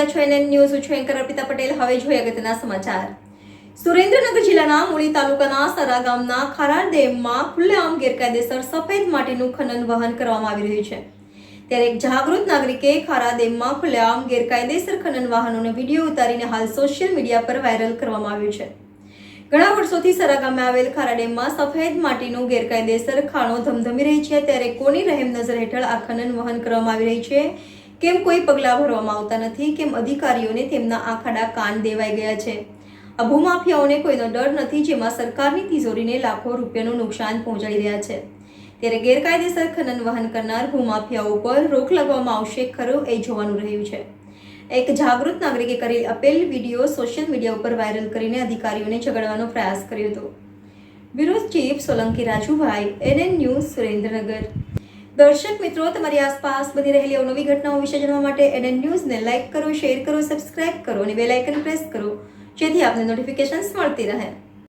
રહ્યા છો NN news. હું છું એન્કર અર્પિતા પટેલ. હવે જોઈએ અગત્યના સમાચાર. સુરેન્દ્રનગર જિલ્લાના મૂળી તાલુકાના સરા ગામના ખારા ડેમમાં ખુલ્લેઆમ ગેરકાયદેસર સફેદ માટીનું ખનન વહન કરવામાં આવી રહ્યું છે. ત્યારે એક જાગૃત નાગરિકે ખારા ડેમમાં ખુલ્લેઆમ ગેરકાયદેસર ખનન વાહનોનો વિડીયો ઉતારીને હાલ સોશિયલ મીડિયા પર વાયરલ કરવામાં આવ્યું છે. ઘણા વર્ષોથી સરા ગામે આવેલ ખારા ડેમમાં સફેદ માટીનું ગેરકાયદેસર ખાણો ધમધમી રહી છે. ત્યારે કોની રહેમ નજર હેઠળ આ ખનન વહન કરવામાં આવી રહી છે? કેમ કોઈ પગલાં ભરવામાં આવતા નથી? કેમ અધિકારીઓને તેમના આખાડા કાન દેવાઈ ગયા છે? આ ભૂમાફિયાઓને કોઈનો ડર નથી, જેમાં સરકારની તિજોરીને લાખો રૂપિયાનું નુકસાન પહોંચાડી રહ્યા છે. ત્યારે ગેરકાયદેસર ખનન વહન કરનાર ભૂમાફિયાઓ પર રોક લગાવવામાં આવશે ખરું, એ જોવાનું રહ્યું છે. એક જાગૃત નાગરિકે કરેલ અપીલ વિડીયો સોશિયલ મીડિયા ઉપર વાયરલ કરીને અધિકારીઓને ઝઘડવાનો પ્રયાસ કર્યો હતો. Bureau chief Solanki Rajubhai, NN news, Surendranagar. દર્શક મિત્રો, તમારી આસપાસ બની રહેલી અવનવી ઘટનાઓ વિશે જાણવા માટે એનએન ન્યૂઝને લાઇક કરો, શેર કરો, સબસ્ક્રાઇબ કરો અને બેલ આઇકન પ્રેસ કરો, જેથી આપને નોટિફિકેશન્સ મળતી રહે.